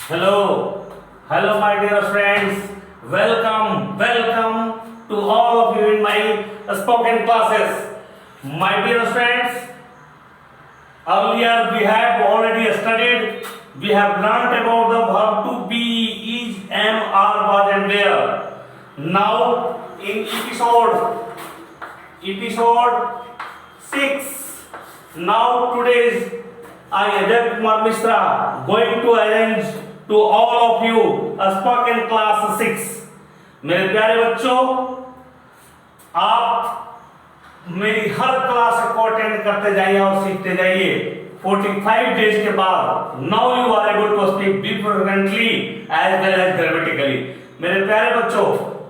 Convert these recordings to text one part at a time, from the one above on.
Hello, hello, my dear friends. Welcome to all of you in my spoken classes. My dear friends, earlier we have already studied, we have learnt about the verb to be, is, am, are, was, and were. Now, in episode 6, now today's I, Ajay Kumar Mishra, going to arrange to all of you a spoken class 6. मेरे प्यारे बच्चों, आप मेरी हर class को attend करते जाइए और सीखते जाइए. 45 डेज के बाद now you are able to speak differently as well as grammatically. मेरे प्यारे बच्चों,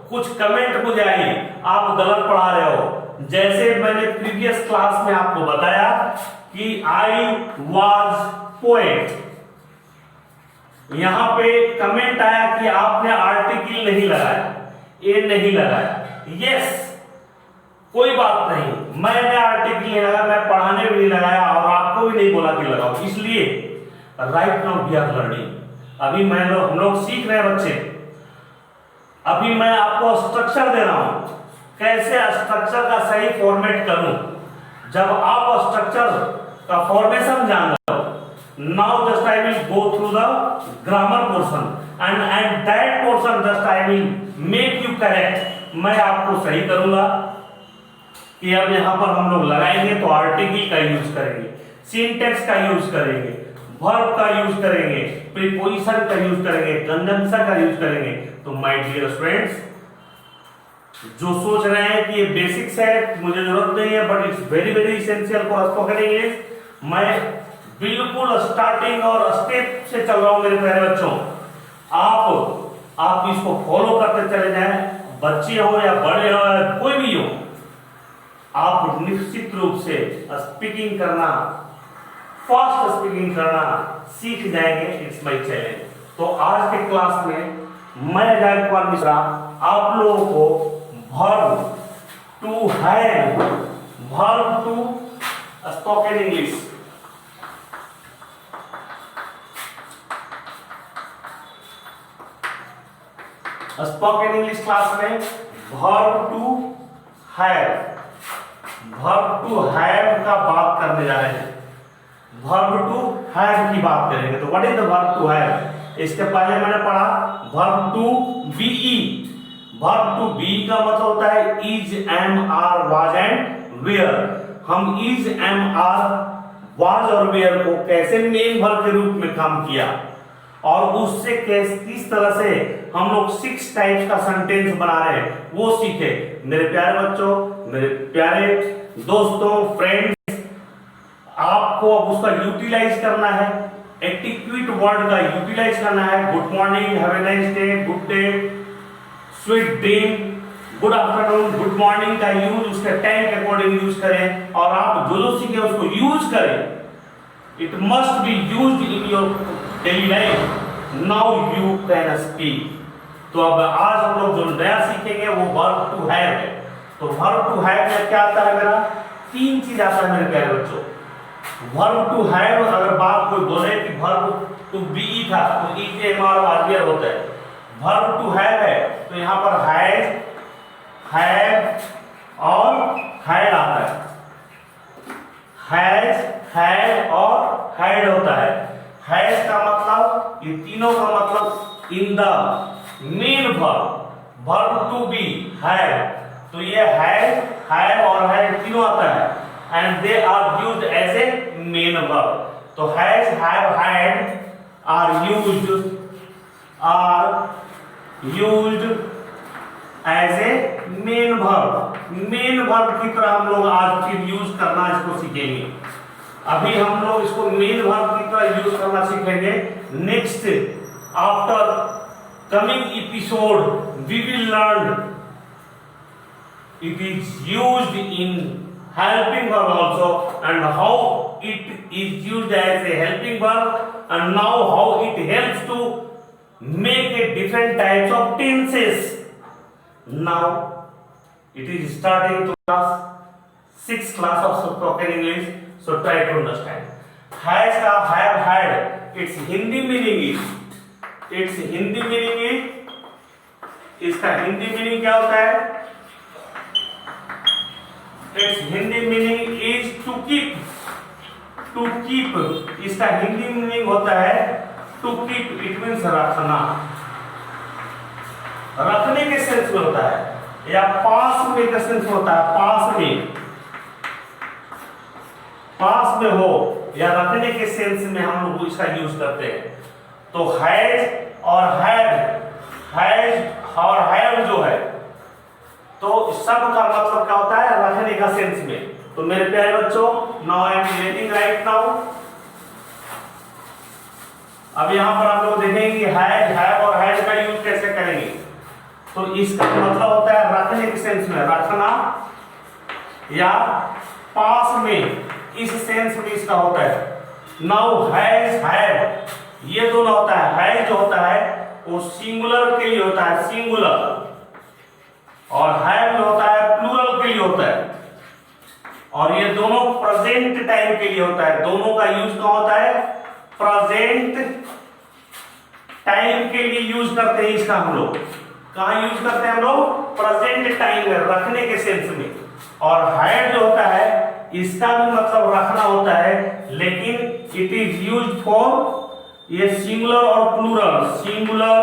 कुछ कमेंट मुझे आई, आप गलत पढ़ा रहे हो. जैसे मैंने प्रीवियस क्लास में आपको बताया कि आई वॉज पोएट, यहां पे कमेंट आया कि आपने आर्टिकल नहीं लगाया, ए नहीं लगाया. यस, कोई बात नहीं, मैंने आर्टिकल नहीं लगाया, मैं पढ़ाने भी नहीं लगाया और आपको भी नहीं बोला कि लगाओ. इसलिए right now we are learning. अभी हम लोग सीख रहे हैं बच्चे. अभी मैं आपको स्ट्रक्चर दे रहा हूं, कैसे स्ट्रक्चर का सही फॉर्मेट करूं. जब आप स्ट्रक्चर का फॉर्मेशन जान लो, now just I will go through the grammar portion and that portion just I will make you correct. मैं आपको सही करूंगा कि अब यहां पर हम लोग लगाएंगे तो आर्टिकल का यूज करेंगे, सिंटेक्स का यूज करेंगे, वर्ब का यूज करेंगे, प्रीपोजिशन का यूज करेंगे, कंजंक्शन का यूज करेंगे. तो माय डियर स्टूडेंट्स, जो सोच रहे हैं कि ये बेसिक्स है, मुझे जरूरत नहीं है, but it's very very essential for spoken English. मैं बिल्कुल स्टार्टिंग और स्टेप से चल रहा हूं मेरे प्यारे बच्चों. आप इसको फॉलो करते चले जाएं. बच्चे हो या बड़े हो या कोई भी हो, आप निश्चित रूप से स्पीकिंग करना, फास्ट स्पीकिंग करना सीख जाएंगे. It's my challenge. तो आज के क्लास में मैं अजय कुमार मिश्रा आप लोगों को verb to have, verb to spoken English. Spoken English class में verb to have, verb to have का बात करने जा रहे हैं. verb to have की बात करेंगे. तो what is the verb to have? इसके पहले मैंने पढ़ा verb to be. verb to be का मतलब होता है is, am, are, was and were. हम is, am, are, was और were को कैसे मेन वर्ब के रूप में काम किया और उससे किस तरह से हम लोग 6 टाइप्स का सेंटेंस बना रहे हैं वो सीखे. मेरे प्यारे बच्चों, मेरे प्यारे दोस्तों, फ्रेंड्स, आपको अब उसका यूटिलाइज करना है. एटिक्यूट वर्ड का यूटिलाइज करना है. Good morning, have a nice day, good day, sweet dream, good afternoon, good morning का यूज उसके टाइम के अकॉर्डिंग यूज करें और आप जो सीखे उसको यूज करें. It must be used in your daily life. Now you can speak. तो अब आज हम लोग जो नया सीखेंगे वो वर्ब टू हैव है. तो वर्ब टू हैव में क्या आता है मेरा? 3 चीज आता है मेरे प्यारे बच्चों. वर्ब टू हैव, अगर बात कोई बोले कि वर्ब टू बी था तो is, am, are, was, were होता है. वर्ब टू हैव है तो यहां पर हैज, हैव और हैड आता है. हैज, हैड और हैड होता है. हैज का मतलब, ये तीनों का मतलब in the main verb, verb to be, have. तो ये हैज, हैव और हैड तीनों आता है and they are used as a main verb. तो has, have, had are used as a main verb. main verb की तरह हम लोग आज फिर यूज करना इसको सीखेंगे. अभी हम लोग इसको मेन वर्ब की तरह यूज करना सीखेंगे. Next after coming episode we will learn it is used in helping verb also and how it is used as a helping verb and now how it helps to make a different types of tenses. Now it is starting to class 6 class of spoken English, so try to understand. Has का have had, its Hindi meaning is its Hindi meaning is, इसका Hindi meaning क्या होता है? Its Hindi meaning is to keep. To keep इसका Hindi meaning होता है to keep. It means रखना, रखने के सेंस में होता है, या पास में का सेंस होता है, पास में, पास में हो या रखने के सेंस में हम लोग इसका यूज करते हैं। तो हैज और हैड, हैज और हैव जो है, तो सब का मतलब क्या होता है? रखने का सेंस में। तो मेरे प्यारे बच्चों, now I M relating right now. अब यहां पर आप लोग देखेंगे कि हैज, हैव और हैड का यूज कैसे करेंगे। तो इसका मतलब होता है रखने के सेंस में, रखना, या पास में, इस सेंस में इसका होता है। नाउ हैज, हैव, ये दोनों होता है। हैज जो होता है वो सिंगुलर के लिए होता है, सिंगुलर, और हैव जो होता है प्लूरल के लिए होता है। और ये दोनों प्रेजेंट टाइम के लिए होता है। दोनों का यूज कहां होता है? प्रेजेंट टाइम के लिए यूज करते हैं इसका हम लोग। कहां यूज करते हैं हम लोग? प्रेजेंट टाइम में, रखने के सेंस में। और हैड जो होता है इसका भी मतलब रखना होता है, लेकिन इट इज यूज्ड फॉर ये सिंगुलर और plural, singular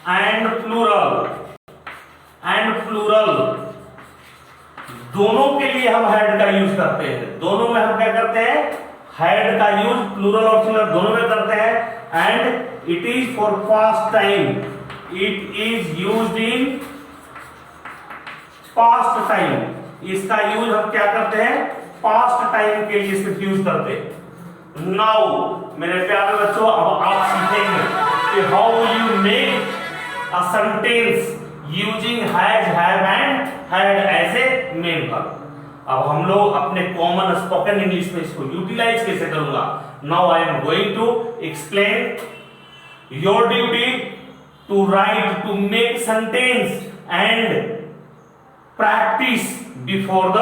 and plural, and plural दोनों के लिए हम हैड का यूज करते हैं। दोनों में हम क्या करते हैं? हैड का यूज प्लूरल और सिंगुलर दोनों में करते हैं। And it is for past time, it is used in past time. इसका यूज हम क्या करते हैं? पास्ट टाइम के लिए सिर्फ यूज करते हैं। नाउ मेरे प्यारे बच्चों, अब आप सीखेंगे कि how you make a sentence using has, have and had as a main verb. अब हम लोग अपने कॉमन स्पोकन इंग्लिश में इसको यूटिलाइज कैसे करूंगा। Now I am going to explain your duty to write, to make sentence and practise before the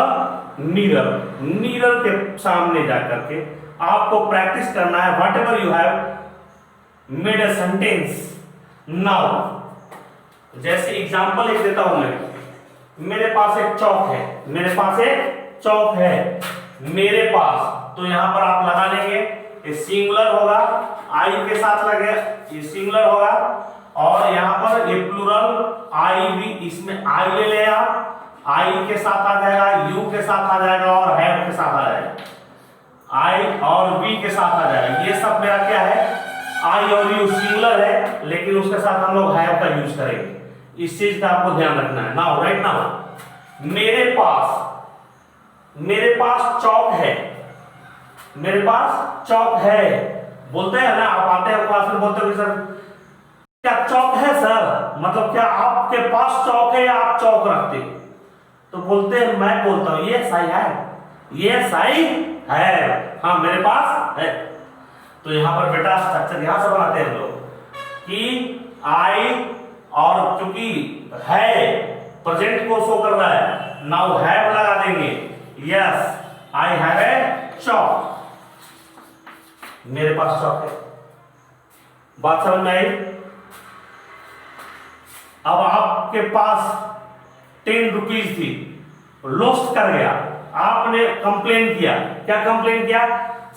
mirror. Mirror के सामने जाकर के आपको प्रैक्टिस करना है whatever you have made a sentence. Now जैसे एग्जांपल एक देता हूं मैं। मेरे पास एक चौक है, मेरे पास एक चौक है, मेरे पास, तो यहां पर आप लगा लेंगे, ये सिंगुलर होगा, आई के साथ लगे, ये सिंगुलर होगा, और यहां पर ये प्लूरल आई भी, इसमें आई ले लेगा, आई के साथ आ जाएगा, यू के साथ आ जाएगा, और हैव के साथ आ जाएगा, आई और वी के साथ आ जाएगा। ये सब मेरा क्या है? आई और यू सिंगुलर है, लेकिन उसके साथ हम लोग हैव का यूज करेंगे। इस चीज का आपको ध्यान रखना है। नाउ राइट नाउ मेरे पास चौक है, मेरे पास चौक है, बोलते हैं ना, आप आते हैं क्लास में बोलते हो सर क्या चौक है सर, मतलब क्या आपके पास चौक है या आप चौक रखते? तो बोलते हैं, मैं बोलता हूं ये सही है, ये सही है, हाँ मेरे पास है। तो यहां पर बेटा स्ट्रक्चर यहां से बनाते हैं लोग कि आई, और क्योंकि है प्रेजेंट को शो कर रहा है, नाउ हैव लगा देंगे। यस आई हैव ए चौक, मेरे पास चौक है। बात समझ में आई? अब आपके पास 10 रुपीज थी, लॉस्ट कर गया, आपने कंप्लेन किया। क्या कंप्लेन किया?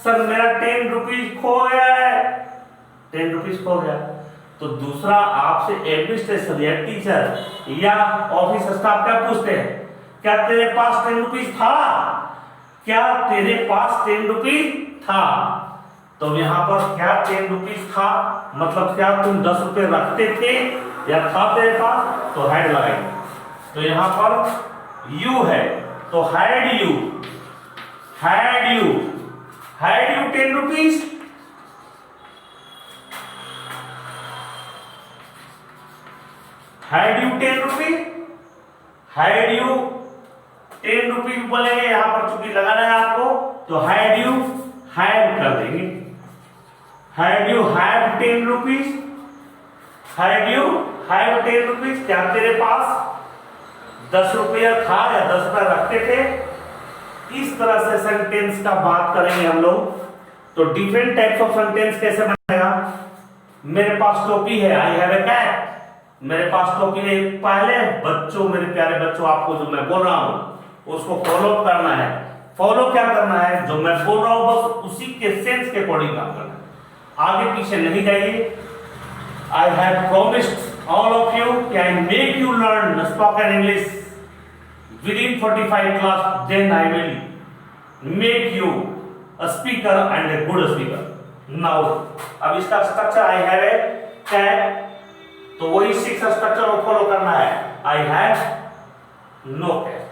सर मेरा 10 रुपीज खो गया है, 10 रुपीज खो गया। तो दूसरा आपसे एडमिनिस्ट्रेशन या टीचर या ऑफिस स्टाफ क्या पूछते हैं? क्या तेरे पास 10 रुपीज था? क्या तेरे पास 10 रुपीज था? तो यहां पर क्या 10 रुपीज था, मतलब क्या तुम 10 रुपए रखते थे या था तेरे पास? तो हैड लगाएंगे। तो यहां पर यू है, तो had you, had you, had you 10 rupees? Had you 10 rupees? Had you 10 rupees बोलेंगे, यहां पर चूंकि लगाना है आपको, तो हैड यू हैड कर देंगे। Had you had 10 rupees? Had you had 10 rupees? क्या तेरे पास 10 रुपया था या 10 रुपया रखते थे? इस तरह से सेंटेंस का बात करेंगे हम लोग। तो डिफरेंट टाइप्स ऑफ सेंटेंस कैसे बनेगा? मेरे पास टोपी है, आई हैव ए कैप। मेरे पास टोपी है। पहले बच्चों, मेरे प्यारे बच्चों, आपको जो मैं बोल रहा हूं उसको फॉलो करना है। फॉलो क्या करना है? जो मैं बोल रहा हूं बस उसी के सेंस के अकॉर्डिंग काम करना है, आगे पीछे नहीं जाइए। I have promised all of you कि I make you learn spoken English within 45 class, then I will make you a speaker and a good speaker. Now, अब इसका structure I have a cap, तो वही 6 structure को follow करना है। I have no cap,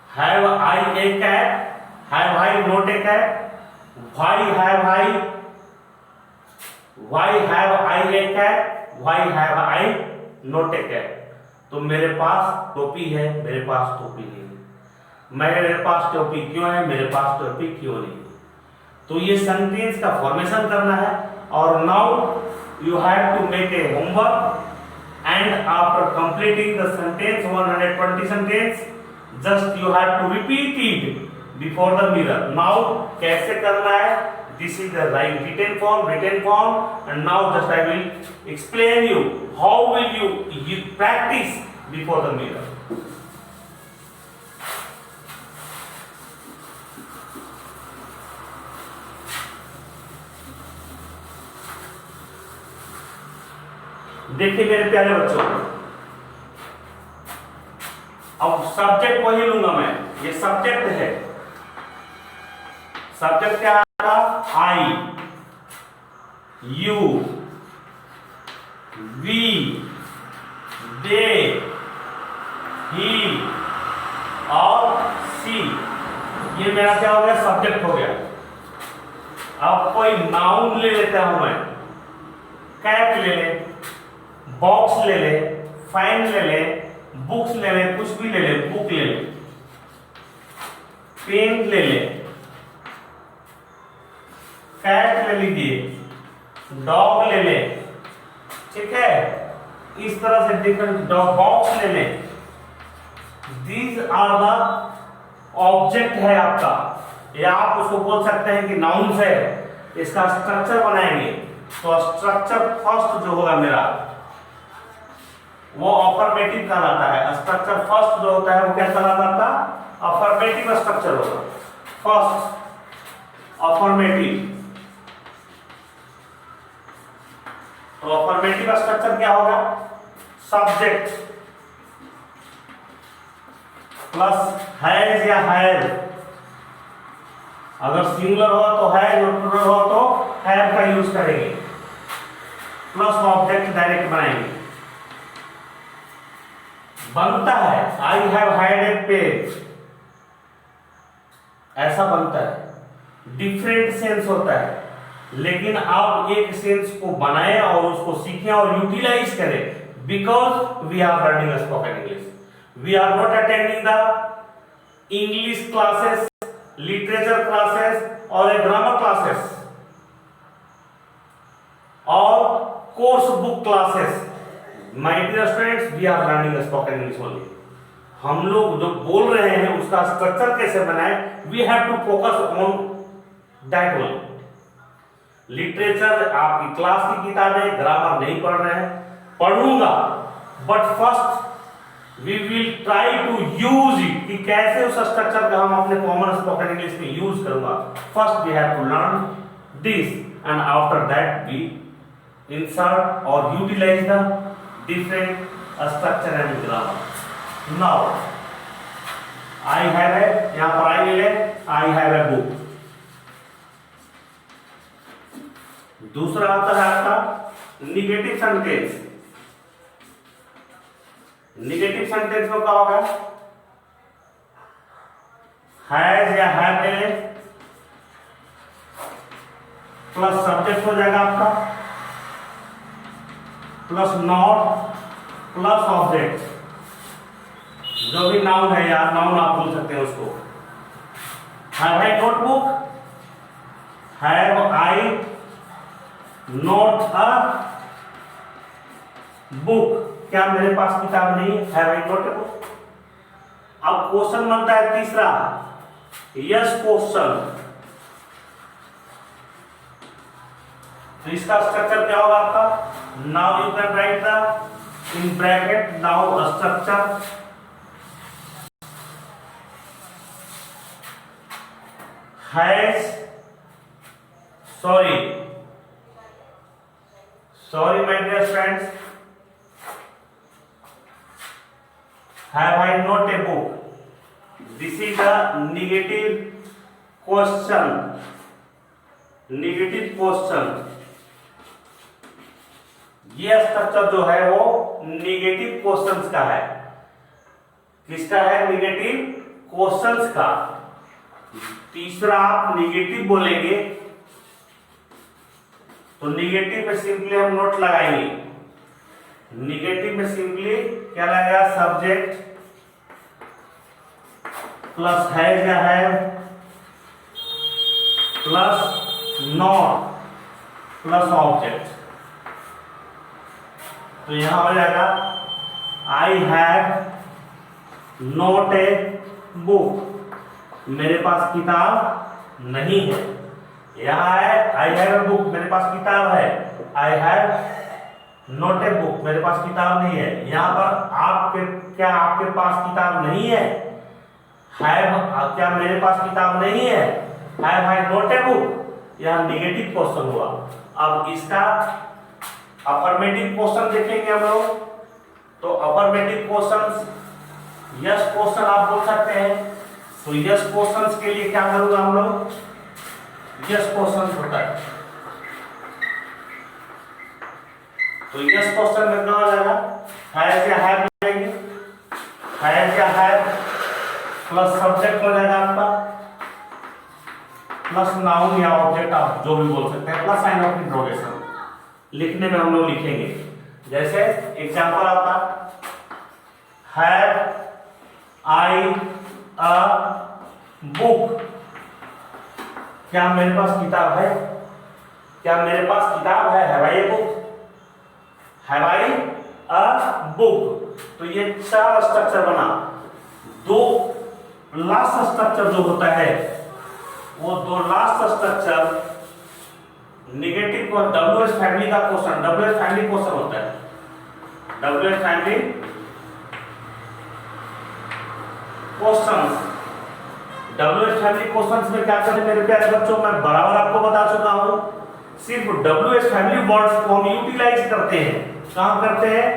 have I a cap, have I not a cap, why have I, why have I a cap, why have I not a cap. तो मेरे पास टोपी है, मेरे पास टोपी नहीं है। मेरे पास टोपी क्यों है, मेरे पास टोपी क्यों नहीं है। तो ये सेंटेंस का फॉर्मेशन करना है। और now you have to make a homework and after completing the sentence 120 sentence just you have to repeat it before the mirror. Now कैसे करना है? This is the right written form, and now just I will explain you how will you practice before the mirror. देखिए मेरे प्यारे बच्चों, अब subject वही लूंगा मैं, ये सब्जेक्ट है। सब्जेक्ट क्या है? आई, यू, वी, दे, ही और सी। ये मेरा क्या हो गया? सब्जेक्ट हो गया। अब कोई नाउन ले लेता हूं मैं। कैप ले ले, बॉक्स ले ले, फैन ले ले, बुक्स ले ले, कुछ भी ले ले, बुक ले ले, पेन ले ले, कैट ले लीजिए, डॉग ले ले, ठीक है। इस तरह से डिफरेंट डॉग, बॉक्स ले ले। दीज आर द ऑब्जेक्ट है आपका, या आप उसको बोल सकते हैं कि नाउन्स है। इसका स्ट्रक्चर बनाएंगे तो स्ट्रक्चर फर्स्ट जो होगा मेरा वो अफर्मेटिव कहलाता है। स्ट्रक्चर फर्स्ट जो होता है वो क्या कहलाता है आपका? अफर्मेटिव स्ट्रक्चर होगा। First affirmative. तो अफर्मेटिव स्ट्रक्चर क्या होगा? सब्जेक्ट प्लस हैज या हैव। अगर सिंगुलर हो तो हैज और प्लूरल हो तो हैव का यूज करेंगे, प्लस ऑब्जेक्ट डायरेक्ट बनाएंगे। बनता है I have had a pen, ऐसा बनता है। डिफरेंट सेंस होता है, लेकिन आप एक सेंस को बनाएं और उसको सीखें और यूटिलाइज करें। Because we are learning spoken English, we are not attending the English classes, literature classes और ग्रामर क्लासेस और course book classes. My dear students, we are learning spoken English only. हम लोग जो बोल रहे हैं उसका स्ट्रक्चर कैसे बनाए, we have to focus on that only. Literature आपकी क्लास की किताबें, ग्रामर नहीं पढ़ रहे हैं, पढ़ूंगा, but first we will try to use it, कि कैसे उस स्ट्रक्चर का हम अपने कॉमन स्पोकन इंग्लिश में यूज करूंगा। First we have to learn this and after that we insert or utilize the different structure and grammar. Now I have a, यहाँ पर I ले ले, I have a book। दूसरा आता है आपका निगेटिव सेंटेंस। निगेटिव सेंटेंस में क्या होगा? हैज या हैव ले ले, प्लस सब्जेक्ट हो जाएगा आपका, प्लस नॉट, प्लस ऑब्जेक्ट। जो भी नाउन है यार, नाउन आप बोल सकते हैं उसको। Have I notebook, have I note a book, क्या मेरे पास किताब नहीं है? Have I note a book. अब क्वेश्चन बनता है तीसरा, यस क्वेश्चन। तो इसका स्ट्रक्चर क्या होगा आपका, now you can write the in bracket now structure has sorry my dear friends, have I not a book? This is a negative question. negative question. ये स्ट्रक्चर जो है वो नेगेटिव क्वेश्चंस का है। किसका है, नेगेटिव क्वेश्चंस का। तीसरा आप नेगेटिव बोलेंगे तो नेगेटिव में सिंपली हम नोट लगाएंगे। नेगेटिव में सिंपली क्या लगेगा, सब्जेक्ट प्लस है क्या है प्लस नॉट प्लस ऑब्जेक्ट। तो यहां हो जाएगा I have not a book, मेरे पास किताब नहीं है। यहाँ है आई हैव ए बुक, मेरे पास किताब है। I have not a book, मेरे पास किताब नहीं है। यहाँ पर आपके क्या आपके पास किताब नहीं है, हैव क्या मेरे पास किताब नहीं है, have I not a book, यह नेगेटिव क्वेश्चन हुआ। अब इसका अफर्मेटिव क्वेश्चन देखेंगे हम लोग। तो अफर्मेटिव क्वेश्चन यस क्वेश्चन आप बोल सकते हैं। तो यस क्वेश्चन के लिए क्या करूंगा हम लोग, यस क्वेश्चन होता है। तो यस क्वेश्चन में क्या हो जाएगा, हैज या हैव लेंगे, हैज या हैव प्लस सब्जेक्ट हो जाएगा आपका प्लस नाउन या ऑब्जेक्ट, आप जो भी बोल सकते हैं, प्लस साइन ऑफ इंट्रोगेशन। लिखने में हम लोग लिखेंगे जैसे एग्जांपल आपका, हैव आई अ बुक, क्या मेरे पास किताब है, क्या मेरे पास किताब है, have I a book, have I a book. तो ये चार स्ट्रक्चर बना। दो लास्ट स्ट्रक्चर जो होता है वो दो लास्ट स्ट्रक्चर नेगेटिव को डब्ल्यूएच फैमिली का क्वेश्चन, डब्ल्यूएच फैमिली क्वेश्चन होता है। WH family questions, WH family questions में क्या करते हैं मेरे प्यारे बच्चों, मैं बराबर आपको बता चुका हूं। सिर्फ डब्ल्यूएच फैमिली वर्ड्स को हम यूटिलाइज करते हैं। कहां करते हैं,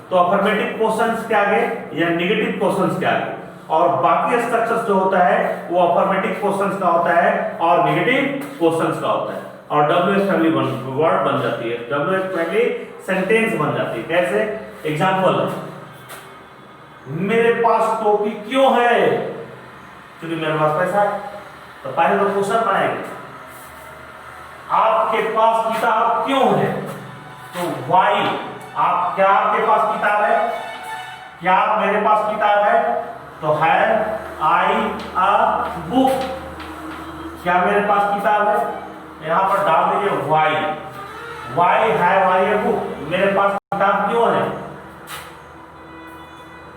तो अफर्मेटिव क्वेश्चंस के आगे या नेगेटिव क्वेश्चंस के आगे, और बाकी स्ट्रक्चर्स जो होता है वो अफर्मेटिव क्वेश्चंस का होता है और नेगेटिव क्वेश्चंस का होता है। और डब्ल्यूएच फैमिली वर्ड बन जाती है, डब्ल्यूएच फैमिली सेंटेंस बन जाती है। कैसे, एग्जांपल, मेरे पास टोपी क्यों है, क्योंकि मेरे पास पैसा है। तो पहले तो क्वेश्चन बनाएंगे, आपके पास किताब क्यों है, तो वाई, आप क्या आपके पास किताब है, क्या मेरे पास किताब है, तो हैव आई अ बुक, क्या मेरे पास किताब है, यहां पर डाल दीजिए why, why have I a book, मेरे पास किताब क्यों है।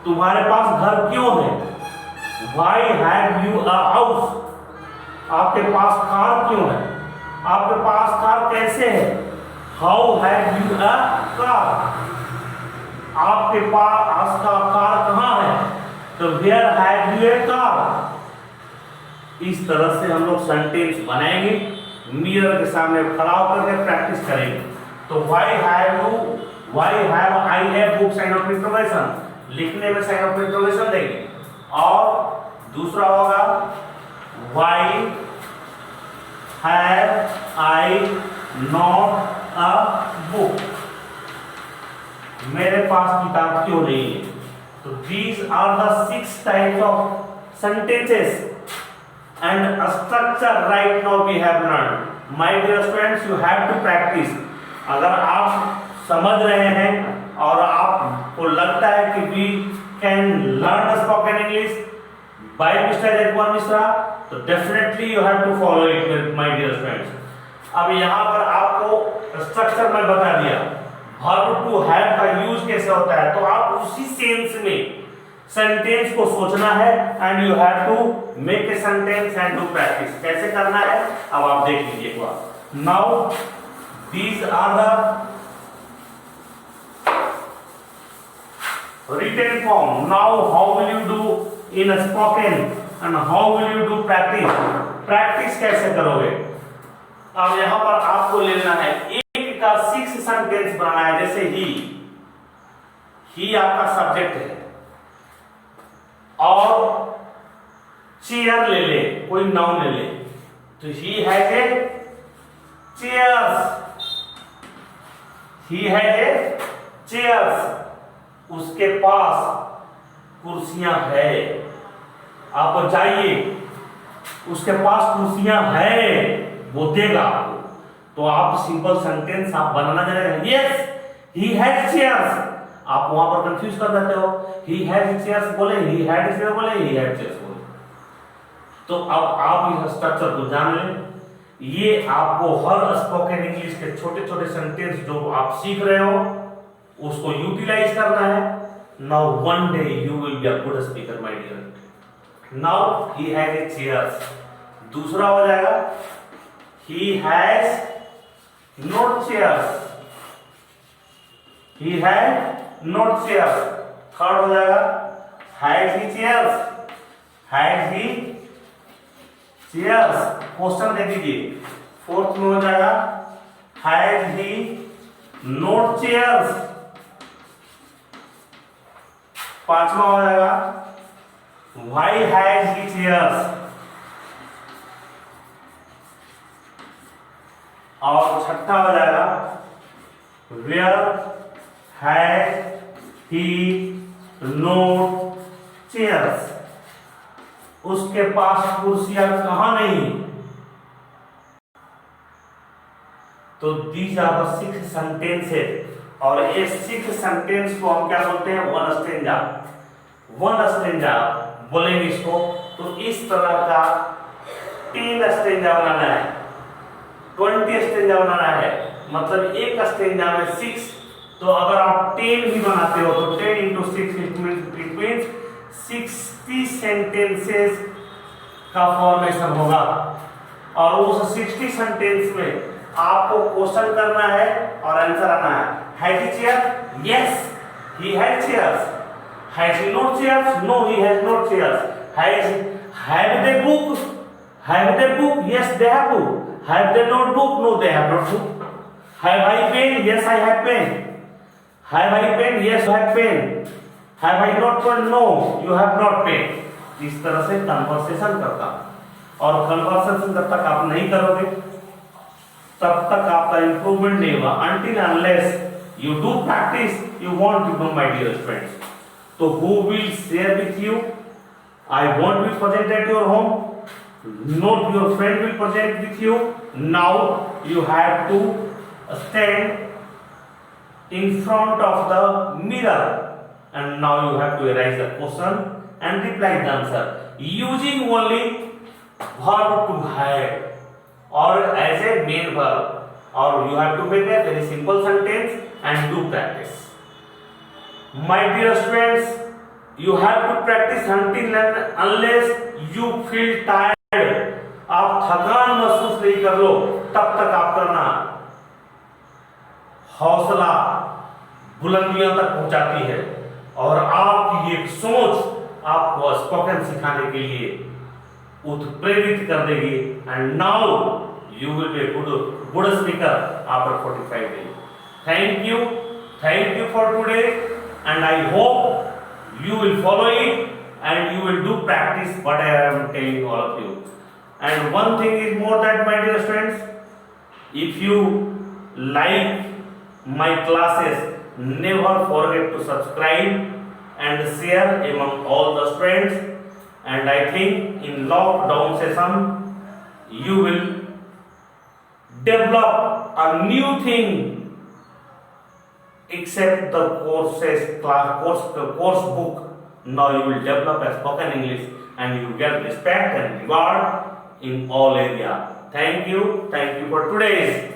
तुम्हारे पास घर क्यों है, why have you a house, आपके पास कार क्यों है, आपके पास कार कैसे है, how have you a car, आपके पास का कार कहाँ है, तो where have you a car. इस तरह से हम लोग सेंटेंस बनाएंगे, मिरर के सामने खड़ा होकर प्रैक्टिस करेंगे। तो why have I a book, sign of interrogation, लिखने में साइन ऑफ इंट्रोगेशन देंगे। और दूसरा होगा why have I not a book, मेरे पास किताब क्यों नहीं है। तो these are the 6 types of sentences and a structure right now we have learned. My dear students, you have to practice. अगर आप समझ रहे हैं और आपको लगता है कि we can learn the spoken English by Mr. Jaquan Mishra, तो definitely you have to follow it, my dear students. अब यहाँ पर आपको स्ट्रक्चर में बता दिया, वर्ब टू हैव का यूज कैसे होता है, तो आप उसी सेंस में सेंटेंस को सोचना है and you have to make a sentence and do practice. कैसे करना है अब आप देख लीजिए एक बार। Now These are the written form. Now how will you do in a spoken and how will you do practice? Practice कैसे करोगे? अब यहाँ पर आपको लेना है एक का 6 सेंटेंस बनाना है। जैसे ही आपका सब्जेक्ट है और चेयर ले ले, कोई नाउन ले ले, तो ही has a chairs, he has a chairs, उसके पास कुर्सियां है। आप जाइए, उसके पास कुर्सियां है, वो देगा आपको। तो आप सिंपल सेंटेंस आप बनाना जानेगा, यस ही हैज चेयर्स। आप वहां पर कंफ्यूज कर देते हो, ही हैज चेयर्स बोले, ही हैड चेयर बोले, ही हैड चेयर्स बोले। तो अब आप इस स्ट्रक्चर को जान लें। ये आपको हर स्पोकन इंग्लिश के छोटे छोटे सेंटेंस जो आप सीख रहे हो उसको यूटिलाइज करना है। Now one day you will be a good speaker my dear. Now he has a chairs. दूसरा हो जाएगा he has not chairs, he has not chairs. Third हो जाएगा has he chairs, has he chairs. Question दे दीजिए। Fourth में हो जाएगा हैज ही नोट चेयर्स। पांचवा हो जाएगा व्हाई हैज ही चेयर्स। और छठा हो जाएगा where has he not chairs. उसके पास कुर्सियां कहां नहीं। तो दीज आर द 6 सेंटेंसेस और ये 6 सेंटेंस को हम क्या बोलते हैं, वन स्टेंजा। वन स्टेंजा बोलेंगे इसको। तो इस तरह का 10 स्टेंजा बनाना है, 20 स्टेंजा बनाना है। मतलब एक स्टेंजा में 6। तो अगर आप 10 भी बनाते हो तो 10 into 6 इट मींस 60 सेंटेंसेस का फॉर्मेशन होगा। और उस 60 सेंटेंस में आपको क्वेश्चन करना है और आंसर आना है। Has he chair? Yes he has chairs. Has he not chairs? No he has not chairs. Have they book? Have they book? Yes they have book. Have they notebook? No they have notebook. Have I pen? Yes I have pen. Have I pen? Yes I have pen. Have I not pen? No, you have not pen. इस तरह से conversation करता। और conversation जब तक आप नहीं करोगे तब तक आपका इंप्रूवमेंट नहीं होगा। Until unless you do practice, you won't become my dear friends. So who will share with you? I won't be present at your home. Not your friend will present with you. Now you have to stand in front of the mirror. And now you have to erase the question and reply the answer using only verb to have or as a main verb, or you have to make a very simple sentence and do practice. My dear students, you have to practice until and unless you feel tired. आप थकान महसूस नहीं कर लो तब तक आप करना। हौसला बुलंदियों तक पहुंचाती है और आपकी एक सोच आपको स्पोकन सिखाने के लिए उत्प्रेरित कर देगी। And now you will be good speaker after 45 days. Thank you for today and I hope you will follow it and you will do practice what I am telling all of you. And one thing is more that, my dear students, if you like my classes, never forget to subscribe and share among all the friends. And I think in lockdown session you will develop a new thing except the course book. Now you will develop a spoken English and you will get respect and reward in all area. Thank you for today's